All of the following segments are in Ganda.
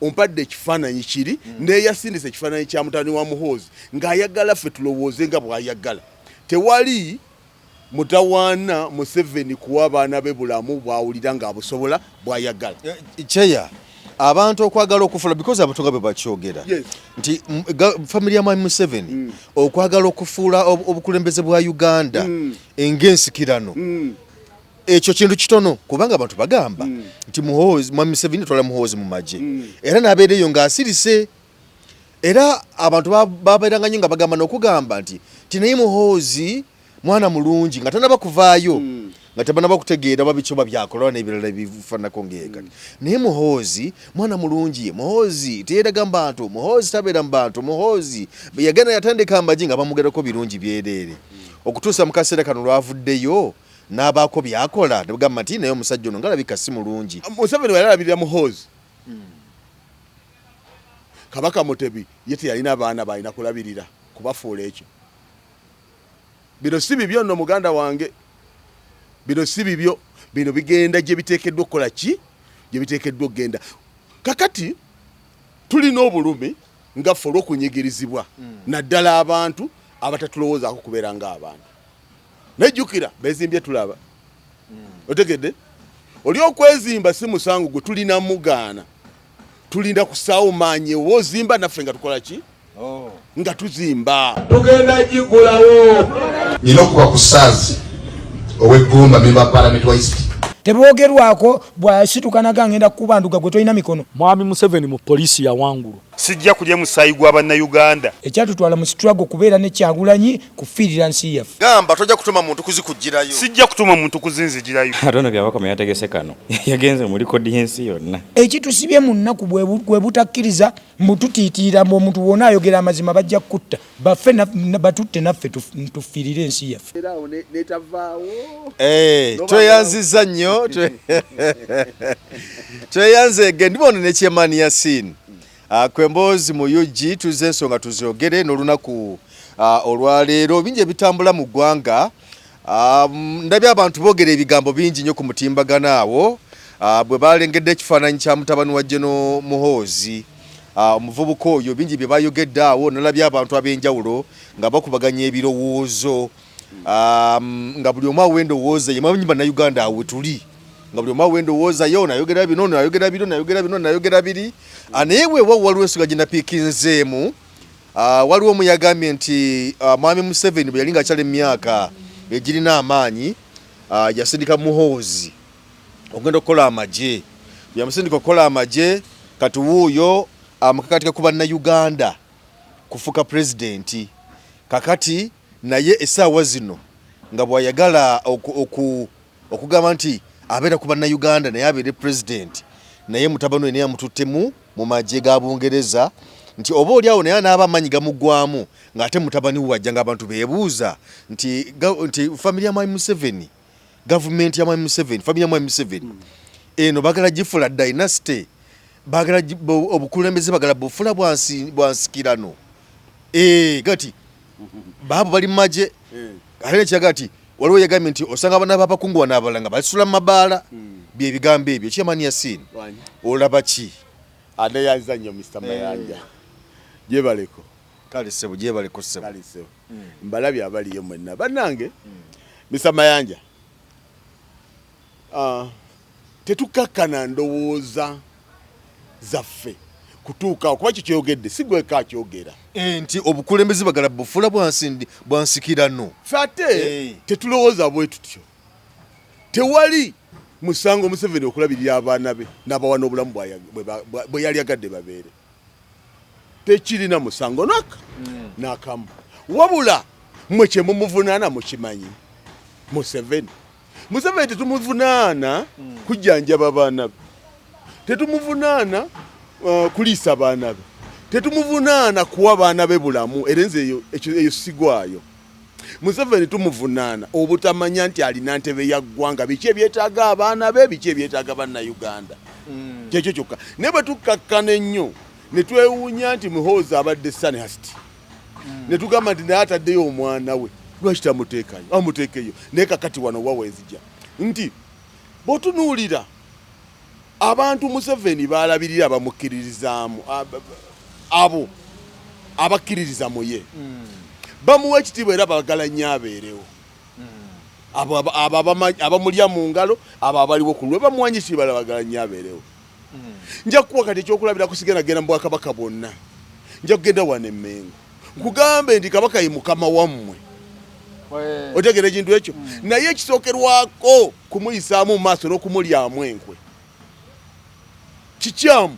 ompadde ekifaananyi kiri n'eyasindisa ekifaananyi kya mutani wa Muhoozi ng'ayagala ffe tulowooze nga bw'ayagala. Tewali mutawaana Museveni kuwa abaana be bulamu bw'awulira ng'abusobola bw'ayagala. Cheya abantu okwagala okufula because abantu nga bwe bakyogera nti family ya Mwami Museveni okwagala okufuula obukulembeze bwa Uganda eng'ensikirano ekyo kintu kitono kubanga abantu bagamba nti Muhoozi Mwami Museveni twala Muhoozi mu magye era n'abeereyo ng'asirise era abantu babeeranga nnyo nga bagamba n'okugamba nti naye Muhoozi mwana mulungi nga tanaba kuvaayo nga tabanaba kutegeera babicoba byakolwa n'ebirala bifaanako ng'ekati naye Muhoozi mwana mulungi Muhoozi teyeeraga mu bantu Muhoozi tabeera mu bantu Muhoozi yagenda yatandika amagye nga bamugerako birungi byereere okutuusa mu kaseera kano lwavuddeyo n'abaako byakola nebagamba nti naye omusajja ono ngalabika si mulungi. Museveni yalabirira Muhoozi Kabaka Mutebi ye teyalina abaana balina kulabirira kubafuula ekyo. Bino si bibyo nno muganda wange, bino si bibyo, bino bigenda gye biteekeddwa okukola ki gye biteekeddwa okugenda. Kakati tulina obulumi nga ffe olw'okunyigirizibwa naddala abantu abatatulowoozaako kubeera ng'abantu. Nejjukira beezimbye tulaba otegedde oli okwezimba si musango gwe tulina mugaana tulinda kusaawo maanyi wozimba naffe nga tukola ki nga tuzimba tugenda gigulawo nina okuba ku saazi ow'eggumba memba Parliament wa East teboogerwako bw'asitukanaga ngenda kubanduga gwe tolina mikono. Mwami Museveni mu poliisi ya wangulu sijja kulya musayi gwa bannayuganda ekyatutwala mu struggle kubeera ne Kyagulanyi kufiirira nsi yaffe. Gamba tojja kutuma muntu kuzikugirayo. Sijja kutuma muntu kuzinzigirayo. Atono byabako yategese kano yagenze muri kodi yensi yonna. Ekitusibye mu nnaku bwe butakkiriza mbututiitira mu omuntu wona ayogera amazima bajja kutta baffe batutte naffe tufiirire ensi yaffe. Era netavaawo tweyanziza nnyo tweyanze ndibono ne Chairman Yasin kwemboozi mu UG tuze ensonga tuzyogere n'olunaku olwaleero bingi ebitambula mu ggwanga. Ndabye abantu boogera ebigambo bingi nnyo ku mutimbagano awo bwe balengedde ekifaananyi kya mutabani wa General Muhoozi omuvubuka oyo bingi bye bayogedde awo. Nalabye abantu ab'enjawulo nga bakubaganya ebirowoozo nga buli omu awa endowooza ye manyi bannayuganda awe tuli nga buli omu awa endowooza yo nayogera bino nayogera bino nayogera bino nayogera biri naye weewa waliwo ensonga gye napiikinzeemu. Waliwo omu yagambye nti Mwami Museveni bwe yali ng'akyala emyaka egirina amaanyi yasindika Muhoozi okugenda okukola amagye. Yamusindika okukola amagye kati wuuyo amukakatika ku bannayuganda kufuuka pulezidenti kakati naye essaawa zino nga bw'ayagala okugamba nti abeera ku bannayuganda naye abeere pulezidenti naye mutabani we naye amututtemu mu magye ga Bungereza nti oba oli awo naye anaaba amaanyi gamuggwamu ng'ate mutabani we wajja ng'abantu beebuuza nti family ya Mwami Museveni gavumenti ya Mwami Museveni family ya Mwami Museveni eno bagala gifula dynasty bagala obukulembeze bagala bufula bwansikirano gati baabo bali mu magye ate nekiraga nti waliwo yagambye nti osanga abaana b'abakungu wanaabala nga basula mu mabaala bye bigambo ebyo. Chairman Yasin olaba ki? aneyanza nnyo Mr. Mayanja gyebaleko kale sebo gyebaleko sebo mbalabye abaliyo mwenna bannange. Mr. Mayanja tetukakkana ndowooza zaffe kutuuka kuba kikyogedde si gweka akyogera nti obukulembeze bagala bufula bwansikirano ffe ate tetulowooza bwe tutyo. Tewali musango Museveni okulabirira abaana be n'abawa n'obulamu bwe yali agadde babeere. Tekirina musango n'akamu wabula mmwe kye mumuvunaana mukimanyi. Museveni tetumuvunaana kujjanjaba baana be, tetumuvunaana kuliisa baana be, tetumuvunaana kuwa baana be bulamu era nze eyo sigwayo. Museveni tumuvunaana obutamanya nti alina ntebe ya ggwanga biki ebyetaaga abaana be biki ebyetaaga bannayuganda kyekyo kyokka. Naye bwe tukkakkana ennyo ne twewuunya nti Muhoozi abadde Sunhurst ne tugamba nti naye ataddeyo omwana we lwaki tamuteekayo amuteekeyo. Naye kakati wano wawezija nti bw'otunuulira abantu Museveni balabirira bamukkiririzaamu abo abakkiririza mu ye bamuwa ekitiibwa era bagala nnyo abeerewo abo abamulya mu ngalo abo abaliwo ku lwe bamuwa ekitiibwa bagala nnyo abeerewo nja kuwa kati ekyokulabira kusigenda genda mu Bwakabaka bwonna nja kugenda wano e Mengo nkugambe nti Kabaka ye mukama wammwe otegera ekintu ekyo naye ekisookerwako kumuyisaamu mu maaso n'okumulyamu enkwe kikyamu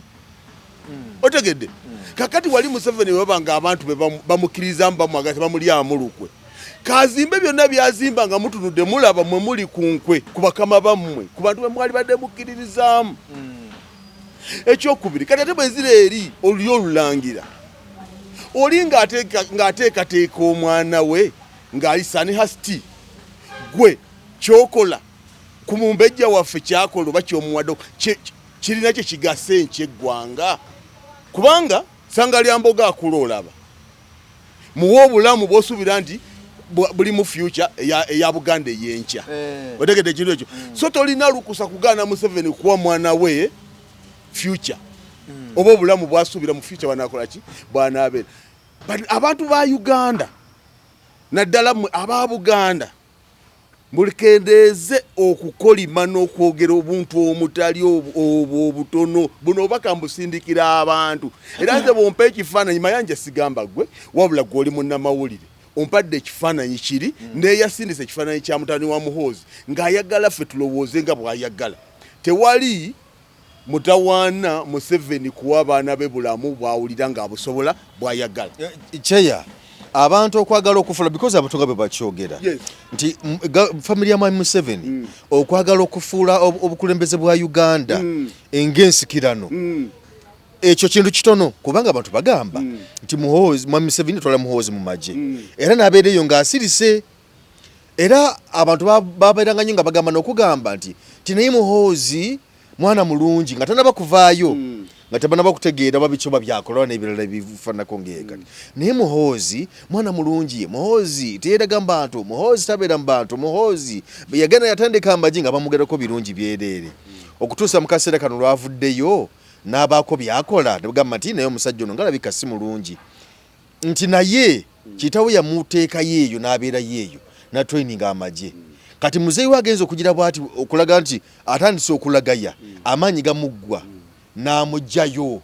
otegedde kakati wali Museveni webanga abantu bamukkirizamu bamwagala bamulyamu lukwe kazimbe byonna byazimba nga mutunudde mulaba mwe muli ku nkwe ku bakama bammwe ku bantu bemwali badde mukkiririzaamu ekyokubiri kati ate bwezira eri oli olulangira oli ng'ateekateeka omwana we ng'ali sani hasiti gwe kyokola ku mumbejja waffe kyakola oba kyomuwadde kirina kye kigase nkyeggwanga kubanga sanga lya mboga akula olaba muwa obulamu bw'osuubira nti buli mu future eya Buganda ey'enkya otegedde ekintu ekyo so tolina lukusa kugaana Museveni kuwa mwana we future oba obulamu bwasuubira mu future banakola ki bwanaabeera abantu ba Uganda naddala aba Buganda mulikendeeze okukolima n'okwogera obuntu omutali obutono buno bakambusindikira abantu era nze bwompa ekifaananyi mayanja sigamba gwe wabula gw'oli munnamawulire ompadde ekifaananyi kiri neyasindisa ekifaananyi kya mutani wa Muhoozi ng'ayagala ffe tulowooze nga bw'ayagala tewali mutawaana Museveni kuwa abaana be bulamu bwawulira ng'abusobola bw'ayagala Cheya abantu okwagala okufula because abatonga be bakyogera nti family ya Mwami Museveni okwagala okufuula obukulembeze bwa Uganda engensikirano ekyo kintu kitono kubanga abantu bagamba nti Muhoozi Mwami Museveni twala Muhoozi mu magye era n'abeereyo ng'asirise era abantu babeeranga nnyo nga bagamba n'okugamba nti tinaye Muhoozi mwana mulungi nga tanaba kuvaayo nga tabanaba kutegeera babicoba byakola n'ebirala bifanako ng'ekati naye Muhoozi mwana mulungi Muhoozi teyeeraga mu bantu Muhoozi tabeera mu bantu Muhoozi yagenda yatandika amagye nga bamugerako birungi byereere okutuusa mu kaseera kano lwavuddeyo n'abaako byakola nebagamba nti naye omusajja ono ngalabika si mulungi nti naye kitawe yamuteekayo eyo n'abeerayo eyo natraininga amagye kati muzeeyi we agenza okugira bwati okulaga nti atandise okulagaya amaanyi gamuggwa n'amugjayo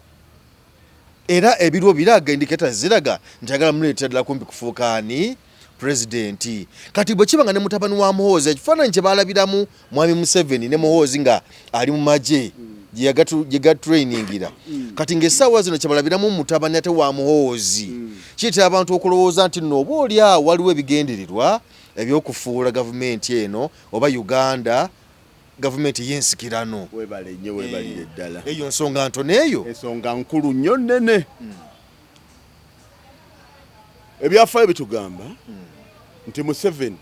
era ebirwo biraga indicators ziraga nti agala muleetera ddala kumpi kufuukaani pulezidenti kati bwe kibanga ne mutabani wa Muhoozi ekifaananyi kye baalabiramu Mwami Museveni ne Muhoozi nga ali mu magye gye gatrainingira kati ng'essaawa zino kye balabiramu mutabani ate wa Muhoozi kiyitira abantu okulowooza nti nno oba oli awo waliwo ebigendererwa ebyokufuula gavumenti eno oba Uganda gavumenti y'ensikirano webale nnyo webalire ddala eyo nsonga ntono eyo ensonga nkulu nnyo nnene ebyafaayo bitugamba nti Museveni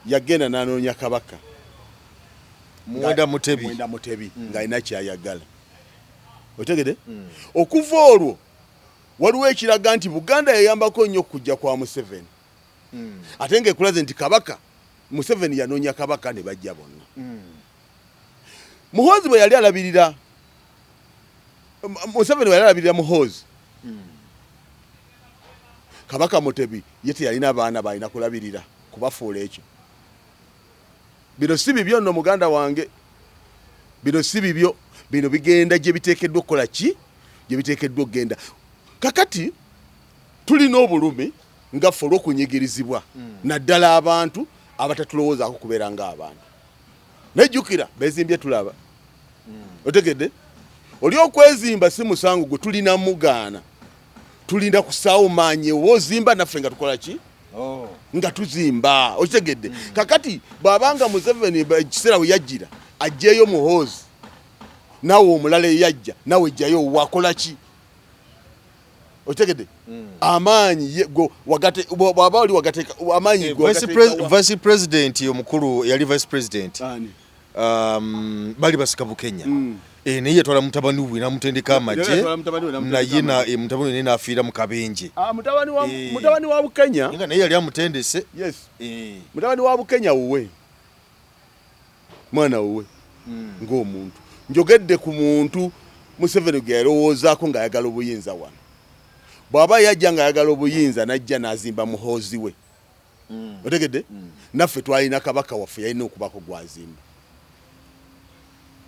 yagenda n'anoonya Kabaka Muwenda Mutebi ng'alina kyayagala otegede okuva olwo waliwo ekiraga nti Buganda yayambako nnyo okujja kwa Museveni ate ng'ekulaze nti Kabaka Museveni yanoonya Kabaka ne bajja bonna Muhoozi bwe yali alabirira Museveni bwe yali alabirira Muhoozi Kabaka Mutebi ye teyalina abaana balina kulabirira kubafuula ekyo bino si bibyo nno muganda wange bino si bibyo bino bigenda gye biteekeddwa okukola ki gye biteekeddwa okugenda kakati tulina obulumi nga ffe olw'okunyigirizibwa naddala abantu abatatulowoozaako kubeera ng'abantu nejjukira beezimbye tulaba otegedde oli okwezimba si musango gwe tulina mugaana tulinda kusaawo maanyi ozimba naffe nga tukola ki nga tuzimba okitegedde kakati bw'abanga Museveni ekiseera we yajjira ajjeeyo Muhoozi nawe omulala eyajja nawe ejjayo wakola ki okitegedde amaanyi bw'aba oli wagateeka amaanyi vice president omukulu yali vice president bali basika Bukenya naye yatwala mutabani we namutendeka amagye naye mutabani we n'afiira mu kabenje mutabani wa Bukenya nga naye yali amutendese mutabani wa Bukenya wuwe mwana wuwe ng'omuntu njogedde ku muntu Museveni gwe yalowoozaako ng'ayagala obuyinza wano. Bw'aba yajja ng'ayagala obuyinza n'ajja n'azimba muhoozi we. Otegedde? Naffe twalina kabaka waffe yalina okubako gwazimba.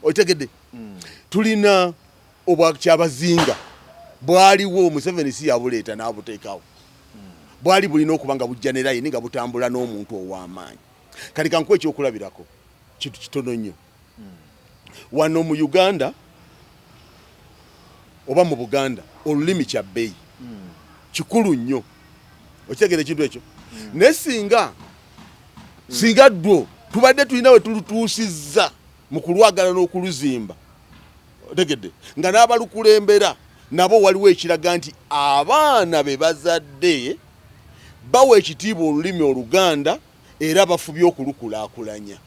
Otegedde? Tulina obwakyabazinga bwaliwo Museveni si yabuleeta n'abuteekawo. Bwali bulina okuba nga bujja ne layini nga butambula n'omuntu ow'amaanyi. Kati kankuwa ekyokulabirako kintu kitono nnyo. Wano mu Uganda oba mu Buganda olulimi kya bbeeyi kikulu nnyo. Okitegere ekintu ekyo? Naye singa ddwo tubadde tulina we tulutuusizza mu kulwagala n'okuluzimba, otegedde, nga n'abalukulembera nabo waliwo ekiraga nti abaana be bazadde bawa ekitiibwa olulimi Oluganda era bafubye okulukulaakulanya.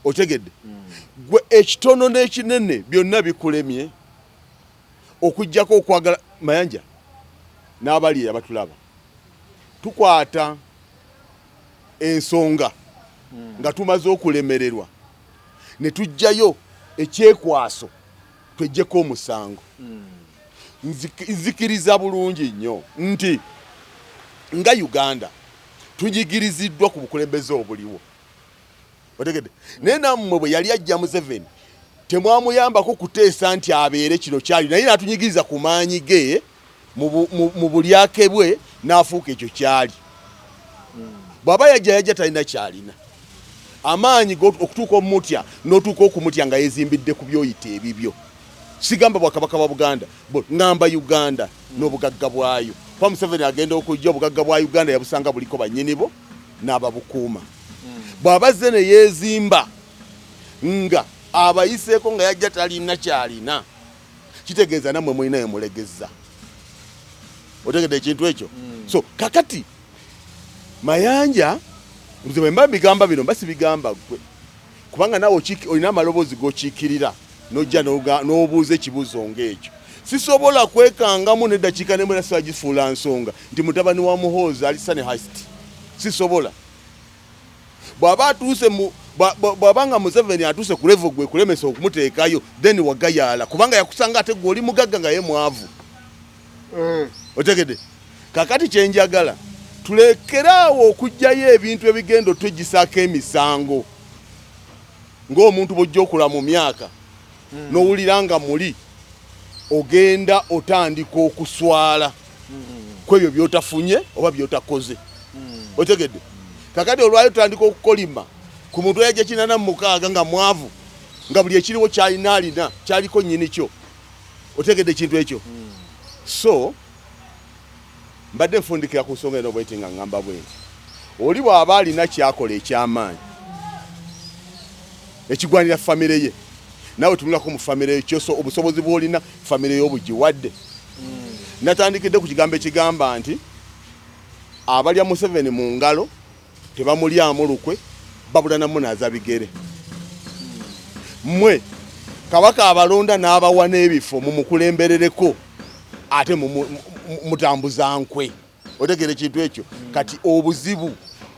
Otegedde? Gwe ekitono n'ekinene byonna bikulemye okujjako okwagala Mayanja n'abali abatulaba. Tukwata ensonga nga tumaze okulemererwa ne tujjayo ekyekwaso twejjeko omusango. Nzikiriza bulungi nnyo nti nga Uganda tunyigiriziddwa ku bukulembeze obuliwo. Otegedde? Naye nammwe bwe yali ajja Museveni temwamuyambako kuteesa nti abeere kino kyali, naye n'atunyigiriza ku maanyi ge mu bulyake bwe n'afuuka ekyo kyali. Bw'aba yajja talina kyalina. Amaanyi okutuuka omutya n'otuuka okumutya nga yeezimbidde ku byoyita ebibyo. Sigamba bwakabaka bwa Buganda, ngamba Uganda n'obugagga bwayo. Kuba Museveni agenda okujja obugagga bwa Uganda yabusanga buliko bannyinibo n'ababukuuma. Bw'abazze ne yeezimba nga abayiseeko nga yajja talina kyalina, kitegeeza nammwe mulina yemulegezza. Otegedde ekintu ekyo? So kakati Mayanja nze bwe mba bigamba bino mba sibigamba gwe, kubanga naawe olina amaloboozi g'okiikirira n'ojja n'obuuza ekibuuzo ng'ekyo. Sisobola kwekangamu n'eddakiika n'emu nasobola gifuula nsonga nti mutabani wa Muhoozi ali Sunny Heist. Sisobola. Bw'aba nga Museveni atuuse ku level gwe kulemesa okumuteekayo then wagayaala kubanga yakusanga ate gwe oli mugagga nga ye mwavu. Otegedde? Kakati kyenjagala tulekeraawo okujjayo ebintu ebigendo twegisaako emisango ng'omuntu bw'ojja okula mu myaka n'owulira nga muli ogenda otandika okuswala ku ebyo by'otafunye oba by'otakoze. Otegedde? Kakati olwayo tutandika okukolima ku muntu eyajja 86 nga mwavu nga buli ekiriwo kyalina alina kyaliko nnyini kyo. Otegedde ekintu ekyo? So mbadde nfundikira ku nsonga eno bweti nga ngamba bwenti oli bw'aba alina kyakola eky'amaanyi ekigwanira famire ye, naawe tumulako mu famire ye kyoso obusobozi bw'olina famire ye obugiwadde. Natandikidde ku kigambo ekigamba nti abalya Museveni mu ngalo tebamulyamu lukwe babula namunaaza bigere. Mmwe kabaka abalonda n'abawa n'ebifo mumukulemberereko ate mutambuza nkwe. Otegere ekintu ekyo? Kati obuzibu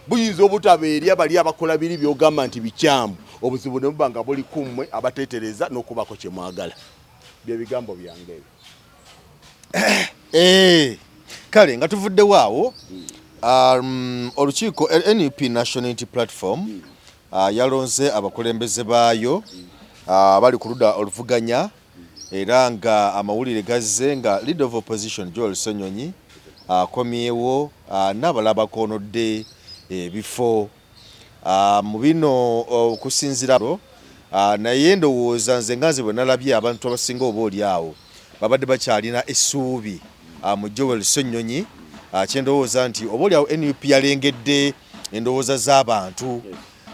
buyinza obutaba eri abali abakola biri by'ogamba nti bikyamu, obuzibu ne buba nga buli kummwe abateetereza n'okubako kye mwagala. Bye bigambo byange ebyo. Kale nga tuvuddewo awo olukiiko NUP National Unity Platform yalonze abakulembeze baayo bali ku ludda oluvuganya era nga amawulire gazze nga Leader of Opposition Joel Ssenyonyi akomyewo n'abalabakoonodde ebifo mu bino okusinzira naye ndowooza nze nga nze bwe nalabye abantu abasinga oba oli awo babadde bakyalina essuubi mu Joel Ssenyonyi kyendowooza nti oba oli awo NUP yalengedde endowooza z'abantu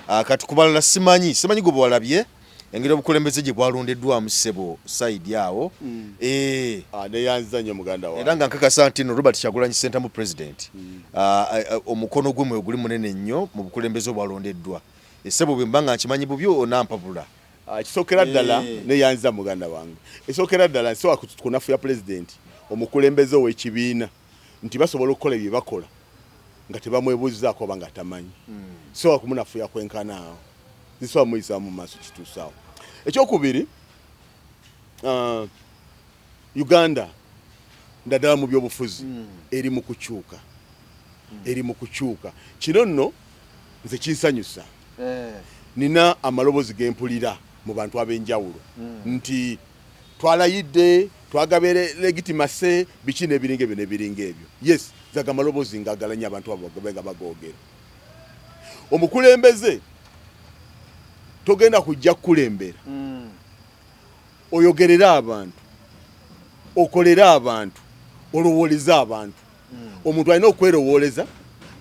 kati ku balala simanyi gwe bwalabye engeri obukulembeze gye bwalondeddwamu ssebo side awo neyanziza nnyo muganda wange era nga nkakasa nti no Robert Kyagulanyi Ssentamu President omukono gwe mwe guli munene nnyo mu bukulembeze obwalondeddwa. Essebo bwe mba nga nkimanyi bubi onampabula. Kisookera ddala neyanziza muganda wange. Esookera ddala nsobola kunafuya President omukulembeze ow'ekibiina nti basobola okukola bye bakola nga tebamwebuuzizaako oba nga tamanyi. Sobola kumunafuya kwenkana awo. Zisobola muyisa mu maaso kituusaawo. Ekyokubiri Uganda ndadala mu byobufuzi eri mu kukyuka eri mu kukyuka kino nno nze kinsanyusa nina amalobozi gempulira mu bantu ab'enjawulo nti twalayidde twagabere legitimase biki n'ebiringa ebyo yes zaga amalobozi ngagalanya abantu abo nga bagoogera omukulembeze togenda kujja kukulembera oyogerera abantu okolera abantu olowoleza abantu omuntu alina okwerowoleza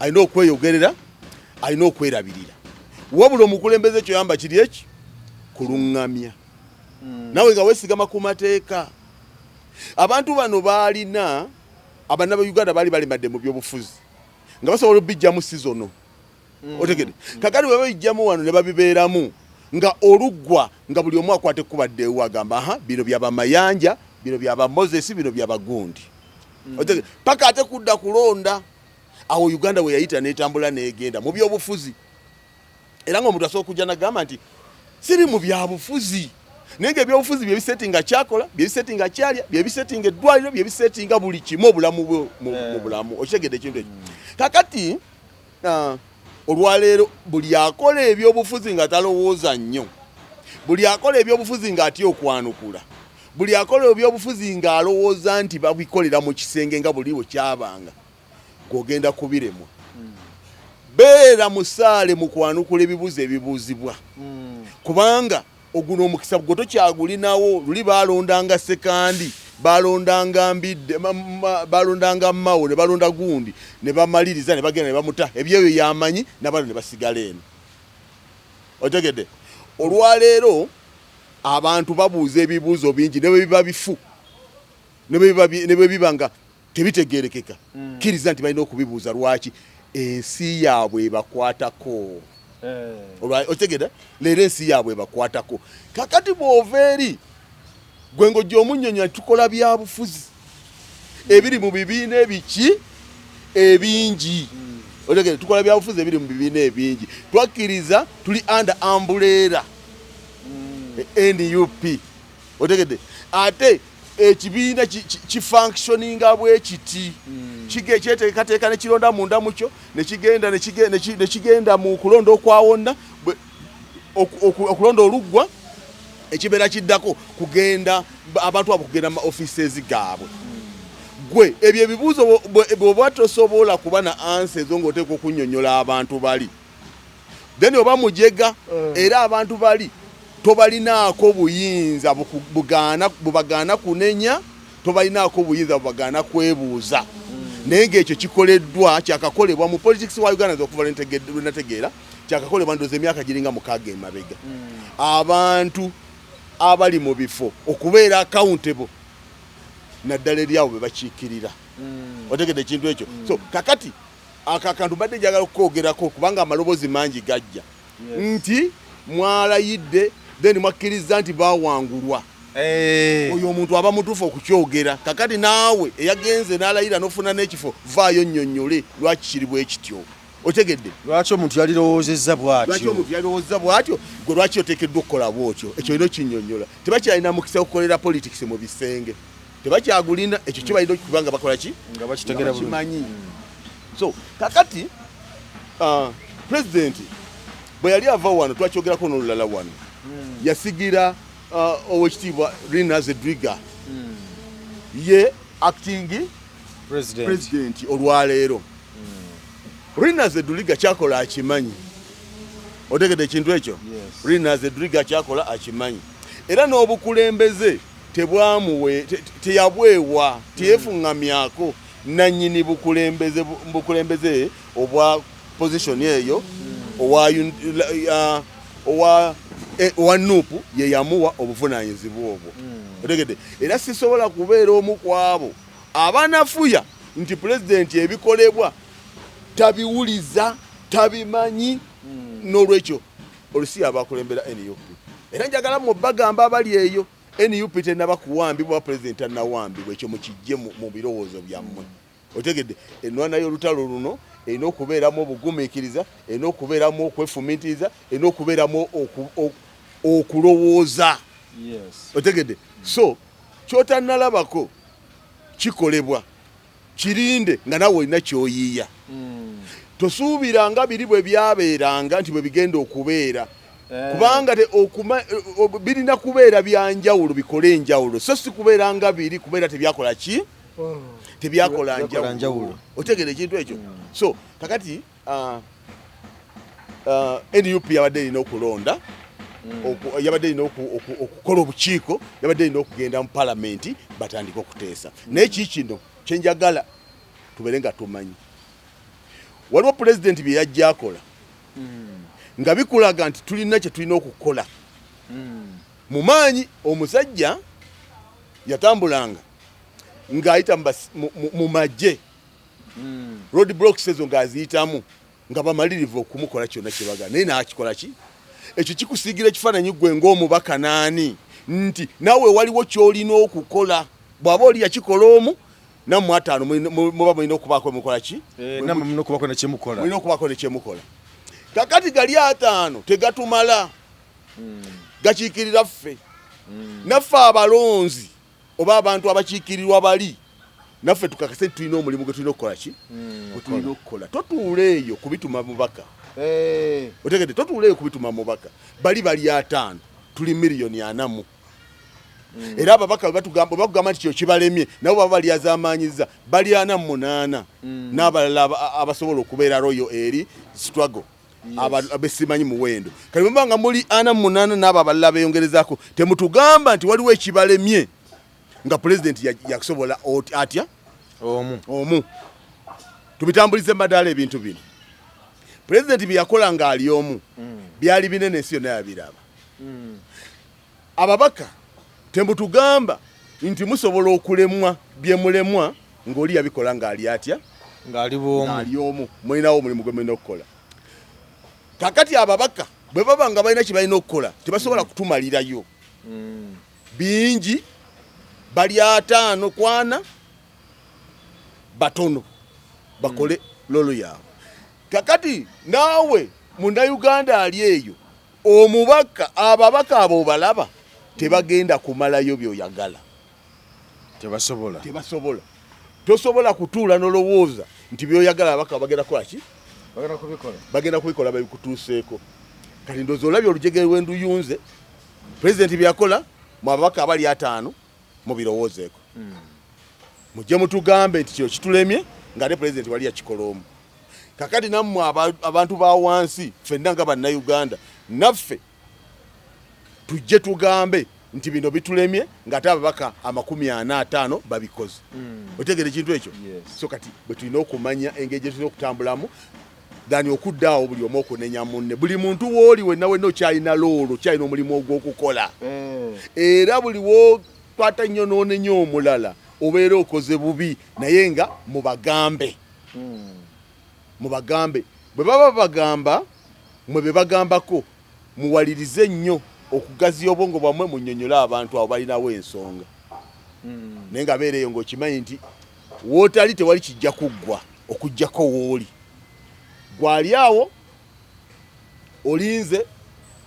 alina okweyogerera alina okwerabirira wabula omukulembeze kyoyamba kiri eki kuluŋŋamya nawe nga weesigama ku mateeka abantu bano baalina abanna ba Uganda baali balimadde mu byobufuzi nga basobola obijjamu sizono otegede kakati bwe babijjamu wano ne babibeeramu nga oluggwa nga buli omu akwate kubaddeewo agamba bino byabamayanja bino byaba Moses bino byaba Gundi paka ate kudda kulonda awo Uganda we yayita n'etambula n'egenda mu byobufuzi era ng'omuntu asobola okujja n'agamba nti siri mu byabufuzi naye ng'ebyobufuzi bye bisetinga kyakola bye bisetinga kyalya bye bisetinga eddwaliro bye bisetinga buli kimu obulamu mu bulamu okitegedde ekintu ekyo kakati olwaleero buli akola ebyobufuzi nga talowooza nnyo buli akola ebyobufuzi ng'atya okwanukula buli akola ebyobufuzi ng'alowooza nti babikolera mu kisenge nga buli bwe kyabanga gw'ogenda kubiremwa beera musaale mu kwanukula ebibuuzo ebibuuzibwa kubanga oguno omukisa gwe tokyagulinawo luli baalondanga sekandi balondanga mbidde balondanga mawo ne balonda Gundi ne bamaliriza ne bagenda ne bamuta ebyeyo yamanyi nabalo ne basigala eno otegedde olwaleero abantu babuuza ebibuuzo bingi ne biba bifu ne bwe bibanga tebitegerekeka kiriza nti balina okubibuuza lwaki ensi yaabwe bakwatako otegedde leero ensi yaabwe bakwatako kakati bw'oveeri gwe ng'ojja omunnyonnyola tukola bya bufuzi ebiri mu bibiina ebiki ebingi otegedde tukola bya bufuzi ebiri mu bibiina ebingi twakkiriza tuli under umbrella NUP otegedde ate ekibiina kifunctioninga bwe kiti kyeteekateeka ne kironda munda mukyo ne kigenda mu kulonda okwawonna okulonda oluggwa ekibeera kiddako kugenda abantu abo kugenda mu offices gaabwe gwe ebyo ebibuuzo bw'oba tosobola kuba na answer ezo ng'oteeka okunnyonnyola abantu bali then oba mujega era abantu bali tobalinaako buyinza bubagaana kunenya tobalinaako buyinza bubagaana kwebuuza naye ng'ekyo kikoleddwa kyakakolebwa mu politics wa Uganda okuva lwenategeera kyakakolebwa ndoza emyaka giringa 6 emabega abantu abali mu bifo okubeera accountable naddala eri abo be bakiikirira otegedde ekintu ekyo so kakati akakantu badde njagala okwogerako kubanga amalobozi mangi gajja nti mwalayidde then mwakkiriza nti bawangulwa oyo omuntu aba mutuufu okukyogera kakati naawe eyagenze n'alayira n'ofuna n'ekifo vaayo nnyonnyole lwaki kiri bwe kityo otegedde lwaki omuntu yalirowoozezza bw'atyo gwe lwaki oteekeddwa okukola bwotyo ekyo ino kinnyonnyola tebakyalina mukisa okukolera politics mu bisenge tebakyagulina ekyo kibalina okubanga bakola ki nga bakitegera kimanyi so kakati president bwe yali ava wano twakyogerako n'olulala wano yasigira owekitiibwa Rina Zedriga ye acting president olwaleero Rina Zedriga kyakola akimanyi otegedde ekintu ekyo Rina Zedriga kyakola akimanyi era n'obukulembeze teyabwewa teyefuŋŋamyako nannyini bukulembeze obwa position eyo owa nupu ye yamuwa obuvunaanyizibwa obwo otegedde era sisobola kubeera omu ku abo abanafuya nti pulezidenti ebikolebwa tabiwuliza tabimanyi n'olwekyo olusi abakulembera NUP era njagala mu bagamba abali eyo NUP tenaba kuwambibwa pulezidenti annawambibwa ekyo mukijje mu birowoozo byammwe otegedde enwana y'olutalo luno erina okubeeramu obugumiikiriza erina okubeeramu okwefumintiriza erina okubeeramu okulowooza otegedde so kyotanalabako kikolebwa kirinde nga nawe olina kyoyiiya tosuubiranga biri bwe byabeeranga nti bwe bigenda okubeera kubanga birina kubeera byanjawulo bikole enjawulo so si kubeera nga biri kubeera tebyakola ki tebyakola njawulo otegedde ekintu ekyo so kakati NUP yabadde erina okulonda yabadde erina okukola obukiiko yabadde erina okugenda mu palamenti batandika okuteesa naye kikino kyenjagala tubeere nga tumanyi waliwo pulezidenti bye yajja akola nga bikulaga nti tulina kye tulina okukola mu maanyi omusajja yatambulanga ng'ayita mu magye road blocks ezo ng'aziyitamu nga bamalirivu okumukola kyonna kyebaga naye naakikola ki ekyo kikusiigira ekifaananyi ggwe ng'omubaka naani nti naawe waliwo ky'olina okukola bw'aba oli yakikola omu nammwe ataano muba mulina okubaako mukola ki namwe mulina okubaako nekyemukola mulina okubaako nekyemukola kakati gali ataano tegatumala gakiikirira ffe naffe abalonzi oba abantu abakiikirirwa bali naffe tukakase tulina omulimu gwe tulina okukola ki tulina okukola totuula eyo kubituma mubaka otegedde totuula eyo kubituma mubaka bali ataano tuli miliyoni 4 era ababaka bakugamba nti kyo kibalemye nabo baba balyazaamaanyiza bali 48 n'abalala abasobola okubeera royo eri struggle abesimanyi muwendo kali mbanga muli 48 n'abo abalala beeyongerezaako temutugamba nti waliwo ekibalemye nga pulezidenti yakusobola atya omu tubitambulize madaala ebintu bino pulezidenti byeyakola ng'ali omu byali binene ensi yonna yabiraba ababaka temutugamba nti musobola okulemwa byemulemwa ng'oli yabikola ng'ali atya ng'ali omu mulinawo omulimu gwe mulina okukola kakati ababaka bwe baba nga balina kye balina okukola tebasobola kutumalirayo bingi bali 5 kwana batono bakole lolo yaabwe kakati naawe munnayuganda ali eyo omubaka ababaka abo balaba tebagenda kumalayo byoyagala tebasobola tosobola kutuula nolowooza nti byoyagala ababaka bagenda kukola ki bagenda kubikola babikutuuseeko kati ndoozi olabye olujegere lw'enduyunze pulezidenti byeyakola mu ababaka abali 5 mubirowoozeeko mujje mutugambe nti kino kitulemye ng'ate pulezidenti wali yakikola omu kakati nammwe abantu ba wansi ffenna nga bannayuganda naffe tujje tugambe nti bino bitulemye ng'ate ababaka 45 babikoze otegere ekintu ekyo so kati bwe tulina okumanya engeri gye tulina okutambulamu dani okuddaawo buli omu okunenya munne buli muntu wooli wenna okyalina loolo kyalina omulimu ogw'okukola era buli wokwata nnyo n'onenya omulala obeera okoze bubi naye nga mubagambe bwe baba bagamba mwe be bagambako muwalirize nnyo okugaziya obwongo bwammwe munnyonnyola abantu abo balinawo ensonga naye nga beereeyo ng'okimanyi nti wootali tewali kijja kuggwa okuggyako wooli gwali awo olinze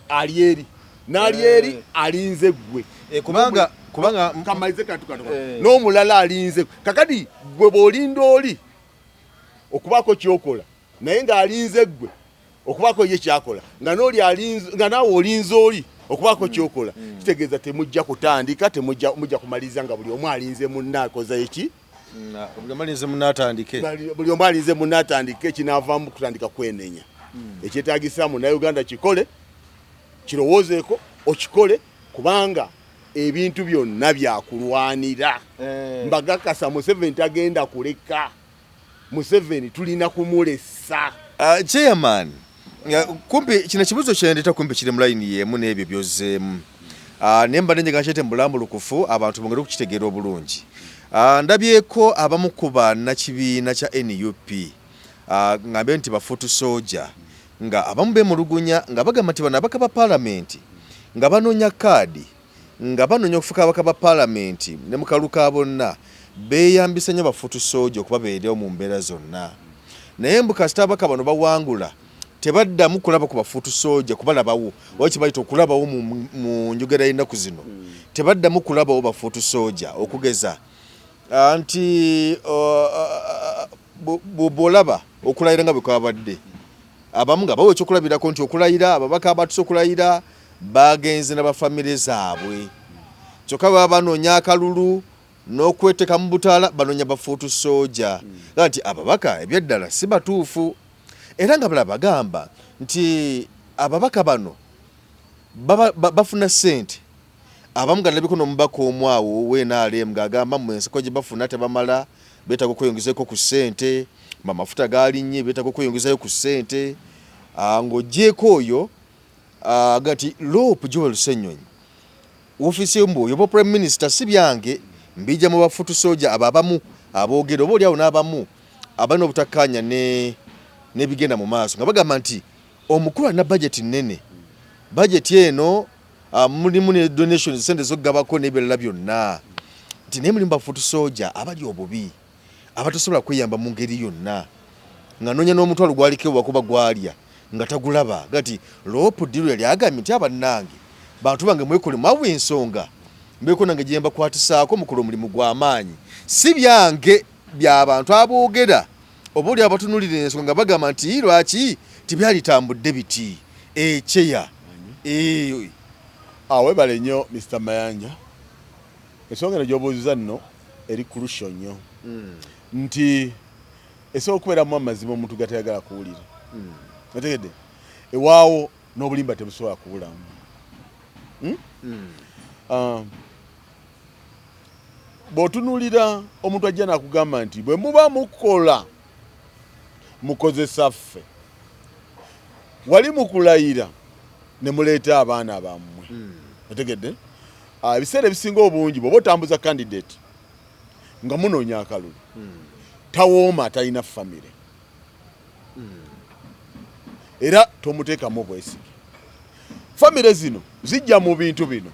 ali eri n'ali eri alinze ggwe kubanga kamalize n'omulala alinze kakati gwe bw'olinda oli okubaako kyokola naye ng'alinze ggwe okubaako ye kyakola nga naawe olinze oli okubaako kyokola kitegeeza temujja kutandika mujja kumaliriza nga buli omu alinze munne akoze eki buli omu alinze munne atandike ekinaavaamu kutandika kwenenya ekyetaagisa munnayuganda kikole kirowoozeeko okikole kubanga ebintu byonna byakulwanira mbagakasa Museveni tagenda kuleka Museveni tulina kumulesa chairman kumpi kino kibuzo kyendeta kumpi kiri mu line yemu n'ebyo byozzeemu nemba nenjega nkyete mu bulambulukufu abantu bongere okukitegeera obulungi ndabyeko abamu ku bannakibiina kya NUP ngambe nti bafutu soja nga abamu bemulugunya nga bagamba nti bano abaka ba palamenti nga banoonya kaadi nga banoonya okufuka abaka ba palamenti ne mukaluka bonna beeyambisa nnyo bafutu soja okuba beerewo mu mbeera zonna naye mbu kasita abaka bano bawangula tebaddamu kulaba ku bafuutu soja kubalabawo oba kibayita okulabawo mu njogera y'ennaku zino tebaddamu kulabawo bafuutu soja okugeza nti bw'olaba okulayira nga bwe kwabadde abamu nga bawa ekyokulabirako nti okulayira ababaka abatuse okulayira bagenze n'abafamire zaabwe kyokka baba banoonya akalulu n'okweteka mu butaala banoonya bafuutu soja nti ababaka ebyeddala si batuufu era nga bala bagamba nti ababaka bano bafuna ssente abamu nga nalabiko n'omubaka omwawo w'NRM ng'agamba mu ensiko gye bafuna tebamala beetaaga okweyongezaako ku ssente amafuta gaalinnye beetaaga okweyongezayo ku ssente ng'ogyeko oyo agati Lope Joel Ssenyonyi woofiisi y'omwoyo oba prime minister si byange mbijja mu bafuutu soja abamu aboogera oba oliawo n'abamu abalina obutakkaanya n'ebigenda mu maaso nga bagamba nti omukulu alina bajeti nnene bajeti eno mulimu ne donations sente z'okugabako n'ebirala byonna nti naye mulimu bafuutu soja abali obubi abatasobola kweyamba mu ngeri yonna nga noonya n'omutwalo gwaliko wakuba gwalya nga tagulaba gati Lope Dilo yali agambye nti abannange bantu bange mwekolemu awo ensonga mbeko nange gye mbakwatisaako mukola omulimu gw'amaanyi si byange by'abantu aboogera oba oli abatunulira ensonga nga bagamba nti lwaki tibyalitambudde biti ekyeya webale nnyo Mr. Mayanja ensonga eno gy'obuuziza nno eri kurusho nnyo nti esobola okubeeramu amazima omuntu gatayagala kuwulira otegedde ewaawo n'obulimba tebusobola kubulamu bw'otunuulira omuntu ajja nakugamba nti bwe muba mukola mukozesa ffe wali mukulayira ne muleeta abaana bammwe otegedde ebiseera ebisinga obungi bw'oba otambuza candidate nga munoonya akalulu tawooma atalina famire era tomuteekamu bwesige famire zino zijja mu bintu bino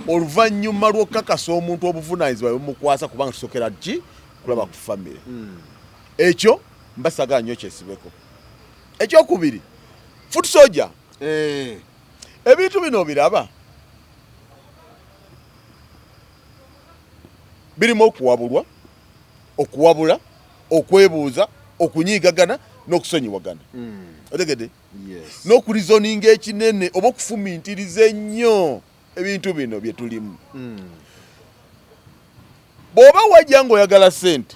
oluvannyuma lw'okukakasa omuntu obuvunaanyizibwa bwemukwasa kubanga tusokera ki kulaba ku famire ekyo mbasagala nnyo kyesibeko ekyokubiri fuutu soja ebintu bino biraba birimu okuwabulwa okuwabula okwebuuza okunyiigagana n'okusonyiwagana otegedde n'okulizoninga ekinene oba okufumintiriza ennyo ebintu bino bye tulimu bw'oba wajja ng'oyagala ssente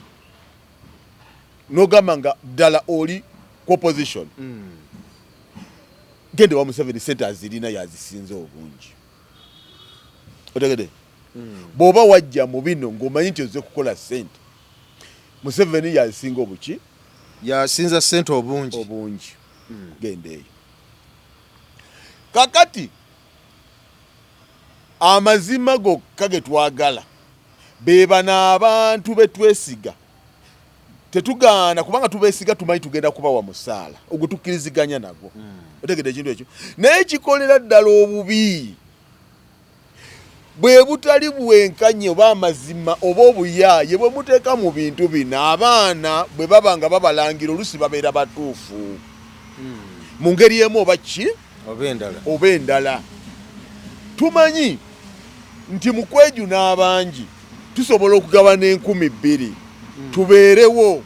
n'ogamba nga ddala oli ku opposition gende wa Museveni ssente azirina yazisinza obungi otegedde bw'oba wajja mu bino ng'omanyi nti ozze kukola ssente Museveni yazisinga obuki yasinza ssente obungi genda eyo kakati amazima gokka ge twagala beeba n'abantu betwesiga tetugaana kubanga tubeesiga tumanyi tugenda kubawa musaala ogwo tukkiriziganya nagwo otegedde ekintu ekyo naye kikolera ddala obubi bwe butali bwenkanye oba amazima oba obuyaaye bwe muteeka mu bintu bino abaana bwe baba nga babalangira olusi babeera batuufu mu ngeri emu oba ki oba endala tumanyi nti mu kwejuna abangi tusobola okugabana 2,000 tubeerewo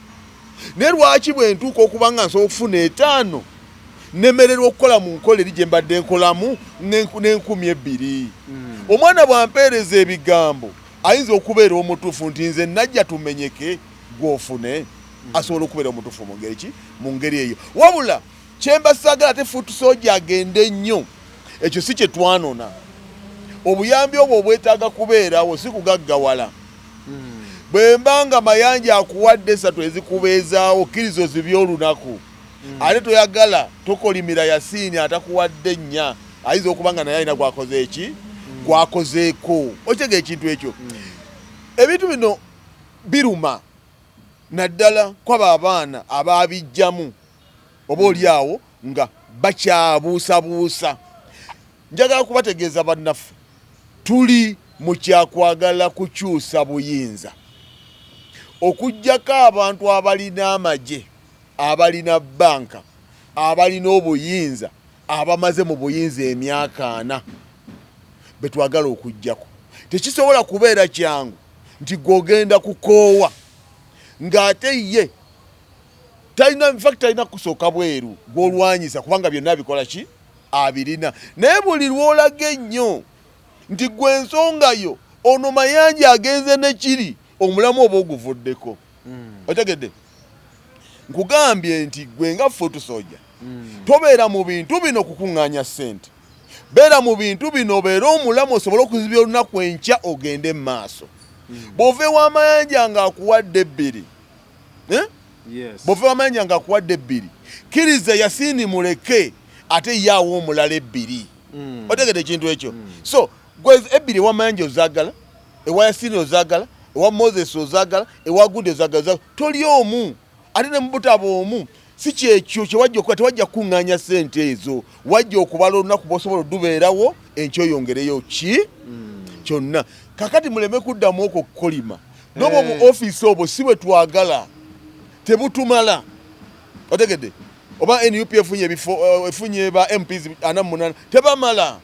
naye lwaki bwe ntuuka okuba nga nsobola okufuna 5 nemererwa okukola mu nkola eri gye mbadde nkolamu n'2,000 omwana bw'ampeereza ebigambo ayinza okubeera omutuufu nti nze najja tumenyeke gw'ofune asobola okubeera omutuufu mu ngeri ki mu ngeri eyo wabula kyembasagala ate fuutu soja agende nnyo ekyo si kye twanona obuyambi obwo obwetaaga kubeerawo si kugaggawala bwe mbanga mayanja akuwadde 3 ezikubeezaawo okkiriza ozibye olunaku ate toyagala tokolimira Yasiini atakuwadde 4 ayinza okuba nga naye alina gwakoze eki gwakozeeko okitega ekintu ekyo ebintu bino biruma naddala kwaba abaana abaabijjamu oba oliawo nga bakyabuusabuusa njagala kubategeeza bannaffe tuli mu kyakwagala kukyusa buyinza okuggyako abantu abalina amagye abalina banka abalina obuyinza abamaze mu buyinza emyaka 4 betwagala okujjako. Tekisobola kubeera kyangu nti gogenda kukoowa ng'ate ye talina kusooka bweru gw'olwanyisa kubanga byonna bikola ki abirina. Naye buli lwolaga ennyo nti gwe ensonga yo ono Mayanja agenze ne kiri omulamu oba oguvuddeko. Otegedde nkugambye nti gwe nga foot soldier tobeera mu bintu bino kukuŋŋaanya ssente, beera mu bintu bino obeera omulamu osobole okuzibya olunaku enkya ogende mu maaso. Bw'ova ewa Mayanja ng'akuwadde 2 bw'ova ewa Mayanja ng'akuwadde 2 kkiriza Yasiini muleke ate yaawo omulala 2. Otegedde ekintu ekyo. So gwe 2 ewa Mayanja ozaagala, ewa Yasiini ozaagala, ewa Moses ozaagala, ewa Gundi ozaagala, toli omu ate ne mu butaba omu. Si kyekyo kye wajja okuba tewajja kuŋŋaanya ssente ezo, wajja okubala olunaku bw'osobola odubeerawo enkya oyongereyo ki kyonna. Kakati muleme kuddamu okwo kukolima n'obwo mu ofiisi obwo si bwe twagala, tebutumala. Otegedde oba NUP efunye ba MPs 48 tebamala.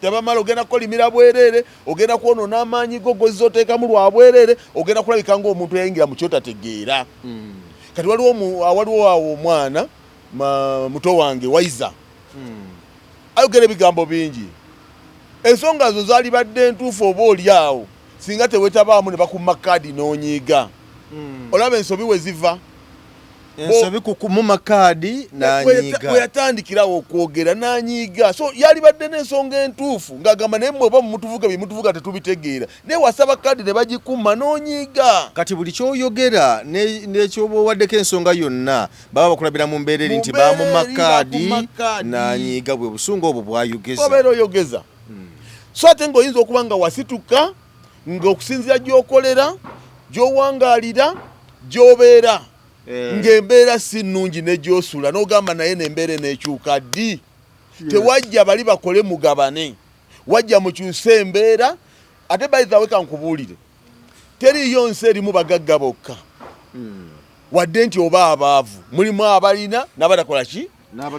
Tebamala. Ogenda kukolimira bwereere, ogenda kwonoona amaanyi go gozooteekamu lwa bwereere, ogenda kulabika ng'omuntu eyayingira mu kyotategeera. Kati waliwo awo omwana muto wange Waiza ayogera ebigambo bingi. Ensonga zo zaali badde ntuufu oba oli awo singa tewetabaamu ne bakumma kaadi n'onyiiga. Olaba ensobi we ziva. Ensobi kukumuma kaadi n'anyiiga. Bwe yatandikirawo okwogera n'anyiiga. So yali badde n'ensonga entuufu ng'agamba naye mmwe oba mutuvuga bimutuvuga tetubitegeera. Naye wasaba kaadi ne bagikumma n'onyiiga. Kati buli ky'oyogera n'ekyoba owaddeko ensonga yonna baba bakulabira mu mbeera eri nti bamumma kaadi n'anyiiga. Bwe busungu obwo bwayogeza. Obeera oyogeza. So ate ng'oyinza okuba nga wasituka ng'okusinzira gy'okolera, gy'owangaalira, gy'obeera ng'embeera si nnungi ne gy'osula n'ogamba naye n'embeera n'ekyuka ddi. Tewajja bali bakole mugabane, wajja mukyuse embeera. Ate bayithawe kankubuulire, teriyo nsi erimu bagagga bokka wadde nti oba abaavu, mulimu abalina n'abatakola ki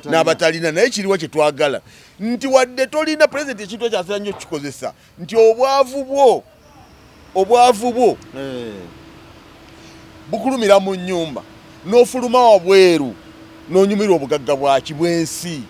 n'abatalina. Naye kiriwo kye twagala nti wadde tolina pulezidenti ekintu ekyasera nnyo kikozesa nti obwavu bwo bukulumira mu nnyumba n'ofuluma wabweru n'onyumirwa obugagga bwaki bw'ensi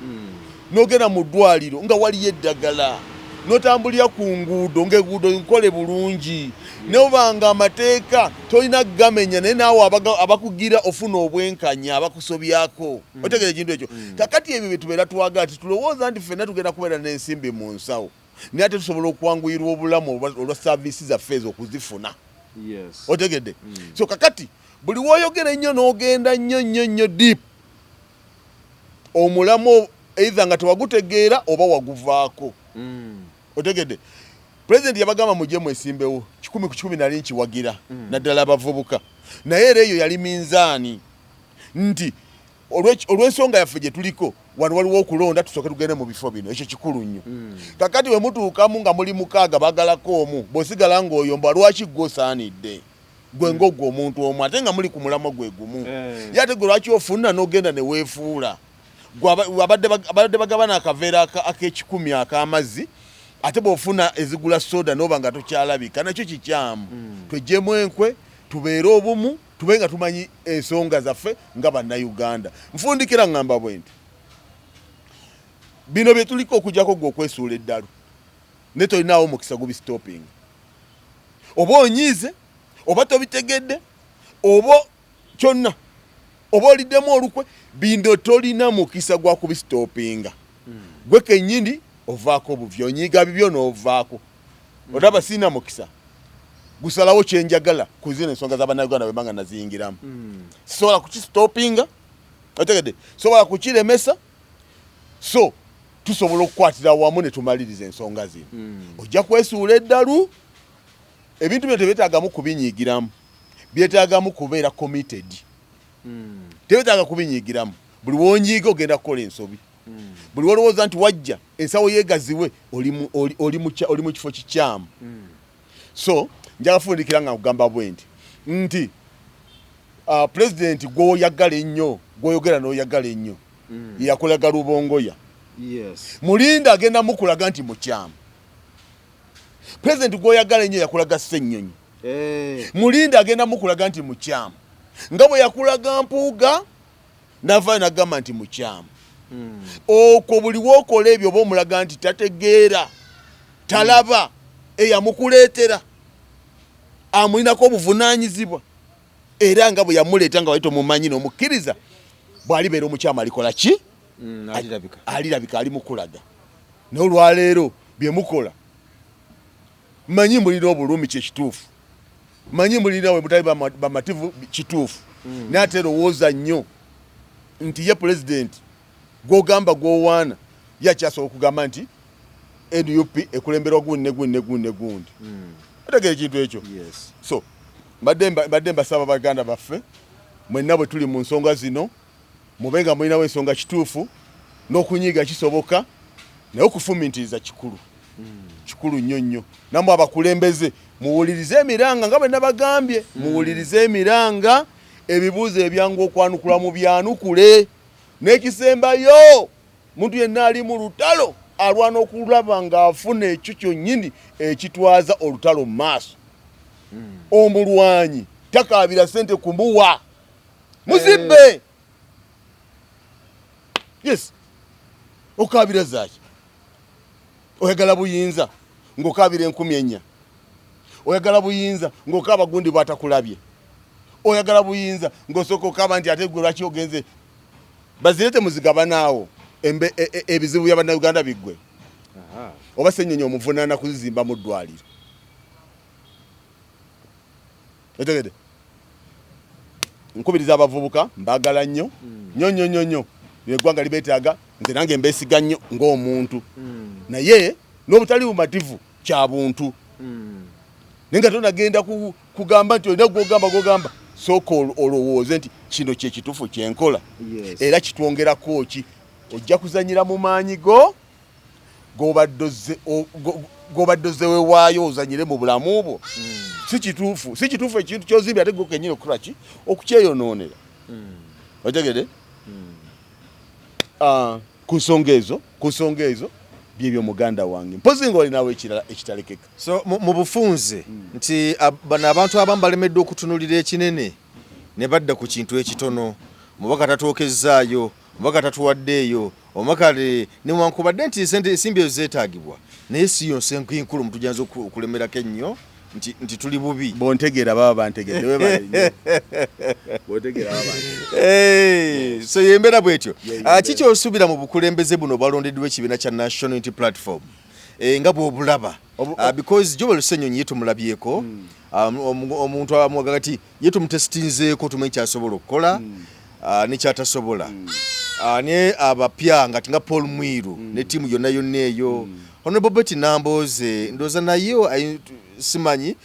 n'ogenda mu ddwaliro nga waliyo eddagala n'otambulira ku nguudo ng'enguudo nkole bulungi n'obanga amateeka tolina gamenya naye naawe abakugira ofuna obwenkanya abakusobyako. Otegera ekintu ekyo. Kakati ebyo bye tubeera twagala tulowooza nti ffenna tugenda kubeera n'ensimbi mu nsawo naye ate tusobola okuwanguyirwa obulamu olwa saaviisi zaffe ezo okuzifuna. Otegedde. So kakati buli woyogera ennyo n'ogenda nnyo deep, omulamu either nga tewagutegeera oba waguvaako. Otegedde. Pulezidenti yabagamba mujje mwesimbewo 10 ku 10 nali nkiwagira naddala abavubuka. Naye era eyo yali minzaani nti olw'ensonga yaffe gye tuliko wano waliwo okulonda tusooke tugende mu bifo bino. Ekyo kikulu nnyo. Kakati we mutuukamu nga muli 6 bagalako omu bw'osigala ng'oyomba lwaki gw'osaanidde gwe ng'ogwo omuntu omu ate nga muli ku mulamwa gwe gumu. Ye ate gwe lwaki ofuna n'ogenda ne weefuula abadde bagabana akaveera ak'ekikumi ak'amazzi ate bw'ofuna ezigula soda n'oba nga tokyalabika. Nakyo kikyamu. Tweggyemu enkwe tubeere obumu tube nga tumanyi ensonga zaffe nga bannayuganda. Nfundikira ngamba bwe nti bino bye tuliko okujjako gwe okwesuula eddalu ne tolinaawo mukisa gubistoping. Oba onyiize oba tobitegedde oba kyonna oba oliddemu olukwe bino tolina mukisa gwa kubistopinga. Gwe kennyini ovaako buvyo onyiiga bibyo n'ovaako. Olaba sina mukisa gusalawo kyenjagala kuzina ensonga z'abannayuganda bwe mbanga naziyingiramu. Sisobola kukistopinga. Otegedde. Sobola kukiremesa. So tusobola okukwatira wamu ne tumaliriza ensonga zino. Ojja kwesuula eddalu. Ebintu bino tebyetaagamu kubinyiigiramu, byetaagamu kubeera committed. Tebyetaaga kubinyiigiramu. Buli wonyiiga ogenda kukola ensobi. Buli wolowooza nti wajja ensawo yeegaziwe oli mu kifo kikyamu. So njagafundikira nga nkugamba bwe nti president gwoyagala ennyo gwoyogera n'oyagala ennyo yakulaga Lubongoya Mulinda agenda mukulaga nti mukyamu president gwoyagala ennyo yakulaga Ssennyonyi Mulinda agenda mukulaga nti mukyamu nga bwe yakulaga Mpuuga nava nagamba nti mukyamu okwo buli wookola ebyo oba omulaga nti tategeera talaba eyamukuleetera amulinako obuvunaanyizibwa era nga bwe yamuleeta nga wali tomumanyi n'omukkiriza bw'alibeera omukyamu alikola ki alirabika ali mukulaga n'olwaleero bye mukola manyi mulina obulumi kyekituufu manyi mulina we mutali bamativu kituufu n'ate lowooza nnyo nti ye president gwogamba gwowaana yakyasobola okugamba nti NUP ekulemberwa gundi otegera ekintu ekyo so mbadde mbasaba baganda baffe mwenna bwe tuli mu nsonga zino mubenga mulinawo ensonga kituufu n'okunyiiga kisoboka naye okufumintiriza kikulu nnyo namwe abakulembeze muwulirize emiranga nga bwe nabagambye muwulirize emiranga ebibuuzo ebyangu okwanukula mu byanukule n'ekisembayo muntu yenna ali mu lutalo alwana okulaba ng'afuna ekyo kyonnyini ekitwaza olutalo mu maaso omulwanyi takaabira ssente kumuwa muzibbe yes okaabira zaaki oyagala buyinza ng'okaabira 4,000 oyagala buyinza ng'okaaba gundi bw'atakulabye oyagala buyinza ng'osooka okaaba nti ate gwe lwaki ogenze bazirete muzigabanaawo ebizibu bya bannayuganda biggwe oba Ssennyonyi omuvunaana kuzizimba mu ddwaliro otegede nkubiriza abavubuka mbagala nnyo eggwanga libeetaaga nze nange mbeesiga nnyo ng'omuntu naye n'obutali bumativu kya buntu naye nga tonagenda kugamba nti olina gwogamba sooka olowooze nti kino kyekituufu kyenkola era kitwongerako ki ojja kuzanyira mu maanyi go g'obadde ozewewaayo ozanyire mu bulamu bwo si kituufu ekintu kyozimbi ate gokenyini okukola ki okukyeyonoonera otegede ku nsonga ezo byebyo muganda wange mpozi nga olinawo ekitalekeka so mu bufunze nti bano abantu abamu balemeddwa okutunulira ekinene ne badda ku kintu ekitono mubaka tatwokezzaayo mubaka tatuwaddeeyo omakale newankubadde nti ensimbi ezo zeetaagibwa naye si yonse nkulu mutujanza okulemerako ennyo nti tuli bubi bontegeera baba bantegedde so yembeera bwetyo kiki osuubira mu bukulembeze buno balondeddwa ekibiina kya National Unity Platform nga bw'obulaba because Joel Ssennyonyi ye tumulabyeko omuntu amwaga kati ye tumutesitinzeeko tumanyi kyasobola okukola nekyatasobola ne abapya nga Paul Mwiru ne ttiimu yonna eyo Honorable Betty Namboze ndooza nayo simanyi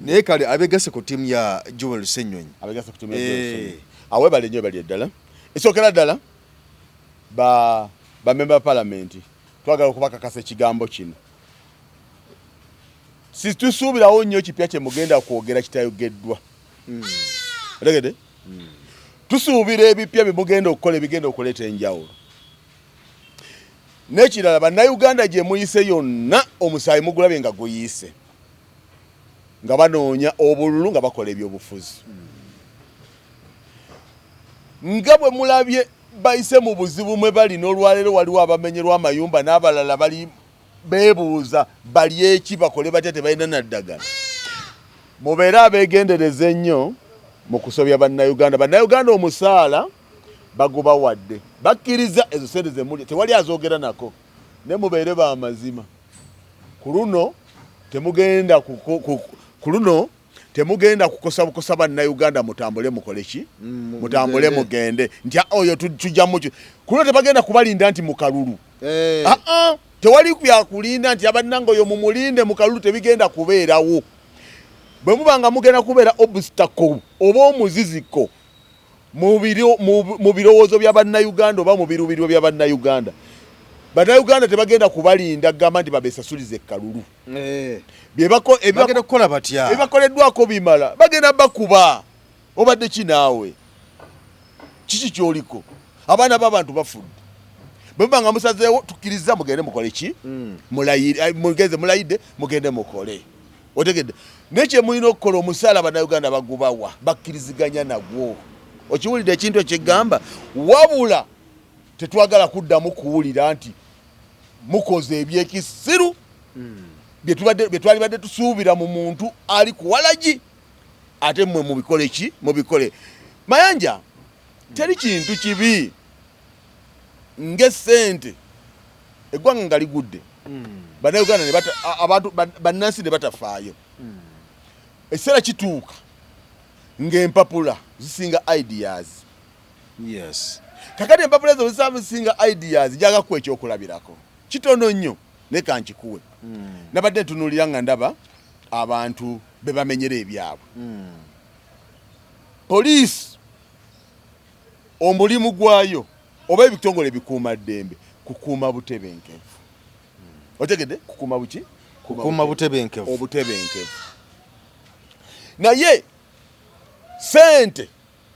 naye kale abegase ku ttiimu ya Joel Ssennyonyi awebale nnyo bali eddala esookera ddala bamemba palamenti twagala okubakakasa ekigambo kino situsuubirawo nnyo kipya kye mugenda kwogera kitayogeddwa otegede tusuubira ebipya bye mugenda okukola ebigenda okuleeta enjawulo n'ekirala bannayuganda gye muyise yonna omusaayi mugulabye nga guyise nga banoonya obululu nga bakola ebyobufuzi nga bwe mulabye bayise mu buzibu mwe bali n'olwaleero waliwo abamenyerwa amayumba n'abalala bali beebuuza bali eki bakole batya tebalina naddagala mubeere abeegendereza ennyo mu kusobya bannayuganda omusaala baguba wadde bakkiriza ezo sente zemuli tewali azoogera nako ne mubeere b'amazima ku luno temugenda kukosa bukosa bannayuganda mutambule mukole ki mutambule mugende nti oyo tujja muki ku luno tebagenda kubalinda nti mukalulu tewali byakulinda nti abannanga oyo mumulinde mukalulu tebigenda kubeerawo bwe mubanga mugenda kubeera obstacle oba omuziziko mu birowoozo bya bannayuganda oba mu birubiriro bya bannayuganda bannayuganda tebagenda kubalinda gamba nti babesasulize kalulu bagenda kukola batya ebibakoleddwako bimala bagenda bakuba obadde kinaawe kiki kyoliko abaana b'abantu bafudde bwe nga musazeewo tukkiriza mugende mukole ki mulayide mugende mukole otegedde nekye mulina okukola omusaala bannayuganda bagubawa bakkiriziganya nagwo okiwulidde ekintu ekyegamba wabula tetwagala kuddamu kuwulira nti mukoze ebyekisiru bye twali badde tusuubira mu muntu ali kuwalagi ate mmwe mubikole ki mubikole Mayanja teri kintu kibi ng'essente eggwanga nga ligudde bannayuganda abantu bannansi ne batafaayo ekiseera kituuka ng'empapula zisinga ideas kakati empapula ezo zisinga ideas jagakuwa ekyokulabirako kitono nnyo naye kankikuwe nabadde ntunuulira nga ndaba abantu be bamenyera ebyabwe poliisi omulimu gwayo oba ebitongole bikuuma ddembe kukuuma butebenkevu otegedde kukuuma buki kukuuma butebenkevu obutebenkevu naye sente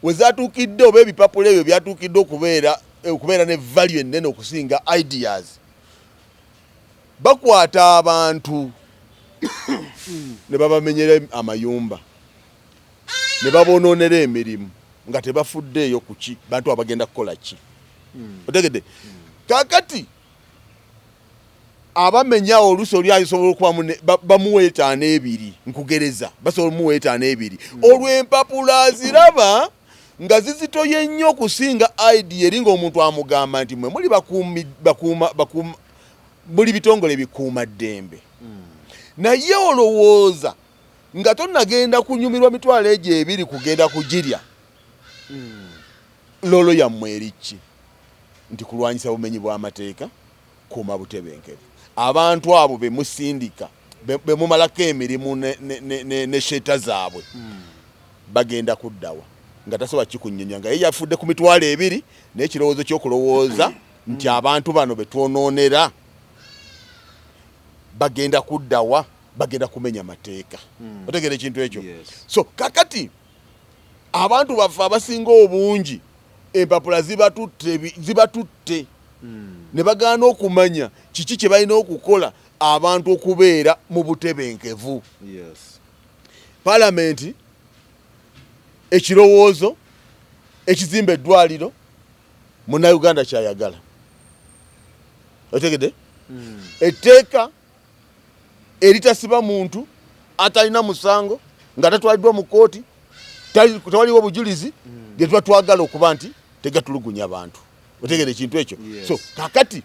wezatuukidde oba ebipapula ebyo byatuukidde okubeera ne value ennene okusinga ideas bakwata abantu ne babamenyera amayumba ne babonoonera emirimu nga tebafuddeeyo kuki bantu abagenda kukola ki otegedde kakati abamenya oluso lyasobola okuba bamuweetaana ebiri nkugereza basobola muweetaana ebiri olw'empapula aziraba nga zizitoye nnyo okusinga idea eringa omuntu amugamba nti mwe muli buli bitongole bikuuma ddembe naye olowooza nga tonnagenda kunyumirwa mitwalo egyo ebiri kugenda kugirya lolo yammwe eriki nti kulwanyisa bumenyi bw'amateeka kuuma butebenkevu abantu abo be musindika be mumalako emirimu ne sheta zaabwe bagenda kuddawa nga tasobola kikunnyonnyola nga ye yafudde ku mitwalo ebiri n'ekirowoozo ky'okulowooza nti abantu bano be twonoonera bagenda kuddawa bagenda kumenya mateeka otegera ekintu ekyo so kakati abantu baffe abasinga obungi empapula zibatutte ne bagaana okumanya kiki kye balina okukola abantu okubeera mu butebenkevu palamenti ekirowoozo ekizimba eddwaliro munnayuganda kyayagala otegedde etteeka eritasiba muntu atalina musango nga tatwaliddwa mu kooti tewaliwo bujulizi bye tuba twagala okuba nti tegatulugunya abantu otegedde ekintu ekyo so kakati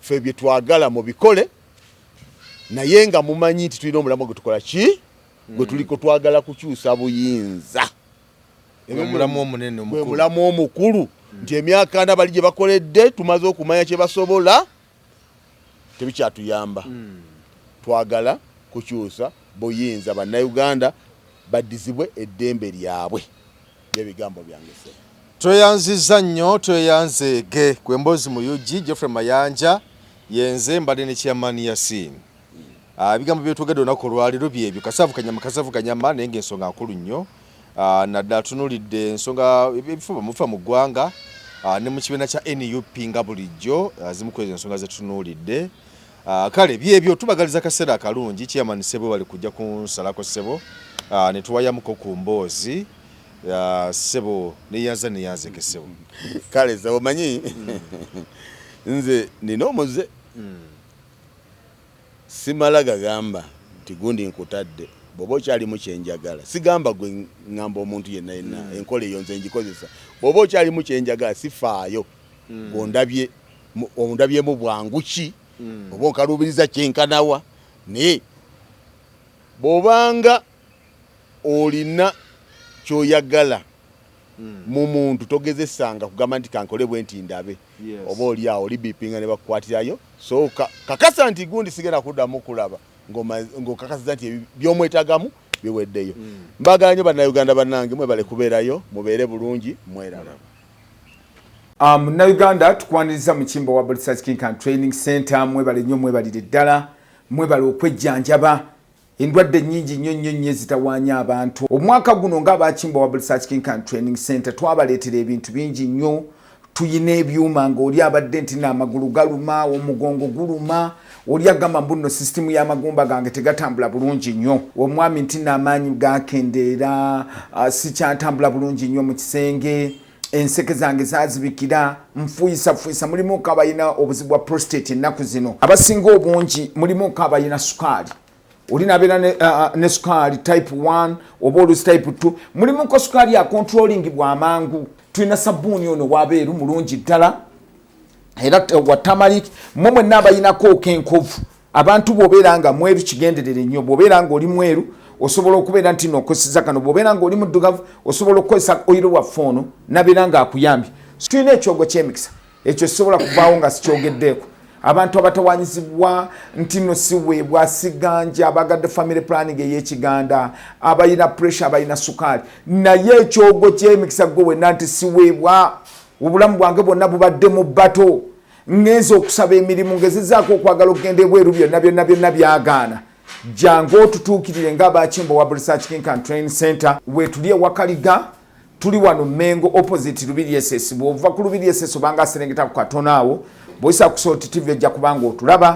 ffe bye twagala mu bikole naye nga mumanyi nti tulina omulamu gwe tukola ki gwe tuliko twagala kukyusa buyinza omulamu omunene omukulu mulamu omukulu nti emyaka ana bali gye bakoledde tumaze okumanya kye basobola tebikyatuyamba twagala kukyusa buyinza bannayuganda baddizibwe eddembe lyabwe byebigambo byange se tweyanziza nnyo tweyanzeege kwembozi mu UG Geoffrey Mayanja yenze mbadde ne chairman Yasin ebigambo byetwogedde olunaku olwaliro byebyo kasavu kanyama naye ng'ensonga nkulu nnyo naddala tunuulidde ensonga ebifo bamufa mu ggwanga ne mu kibiina kya NUP nga bulijjo zimu ku ezo ensonga ze tunuulidde kale byebyo tubagaliza kaseera akalungi chairman Ssebo bali kujja kunsalako Ssebo ne tuwayamuko ku mboozi Ssebo neyanzeke Ssebo kale ze omanyi nze nina omuze simala gagamba nti gundi nkutadde bw'oba okyalimu kyenjagala sigamba gwe ŋŋamba omuntu yenna enkola eyo nze ngikozesa bw'oba okyalimu kyenjagala sifaayo ondabyemu bwangu ki oba onkaluubiriza kyenkanawa naye bw'obanga olina kyoyagala mu muntu togezesanga kugamba nti kankole bwe nti ndabe oba oli awo olibipinga ne bakukwatirayo so kakasa nti gundi sigenda kuddamu kulaba ng'okakasiza nti by'omwetagamu biweddeyo mbagala nnyo bannayuganda bannange mwebale kubeerayo mubeere bulungi mweraba munnayuganda tukwaniriza mu kimbo wa Research King and Training Center mwebale nnyo mwebalire ddala mwebale okwejjanjaba endwadde nnyingi nnyo ezitawaanya abantu. Omwaka guno ng'abakimba wa Research King and Training Center twabaleetera ebintu bingi nnyo. Tuyina ebyuma ng'oli abadde nti n'amagulu galuma, omugongo guluma, oli agamba mbuno system y'amagumba gange tegatambula bulungi nnyo. Omwami nti n'amaanyi gakendeera, sikyatambula bulungi nnyo mu kisenge, enseke zange zazibikira, nfuyisa mulimu kabayina obuzibu bwa prostate ennaku zino. Abasinga obungi mulimu kabayina sukaali. Oli nabeera ne sukaali type 1 oba olusi type 2. Mulimu ko sukaali ya controlling bwa mangu. Tuyina sabbuuni ono wabeeru mulungi ddala era wa turmeric momwe n'abayinako kenkovu. Abantu bw'obeera nga mweru kigenderere nnyo, bw'obeera nga oli mweru osobola okubeera nti n'okoseza kano, bw'obeera nga oli muddugavu osobola okukozesa oyiro waffe ono nabeera nga akuyambye. Tulina ekyogo ky'emikisa ekyo kisobola kuvaawo nga sikyogeddeeko. Abantu abatawanyizibwa nti no siweebwa siganja, abagadde family planning ey'ekiganda, abayina pressure, abayina sukaali, naye ekyogo ky'emikisa gwe wenna nti siweebwa, obulamu bwange bwonna bubadde mu bbato, ngenza okusaba emirimu ngezezaako okwagala okugenda ebweru byonna byagaana. Jangu otutuukirire ng'abakimba wa Research King and Training Center wetuli ewakaliga. Tuli wano Mengo opposite Lubiri SS. Bw'ova ku Lubiri SS obanga aserengeta ku katono awo, boyisa ku Salt TV ejja kubanga otulaba.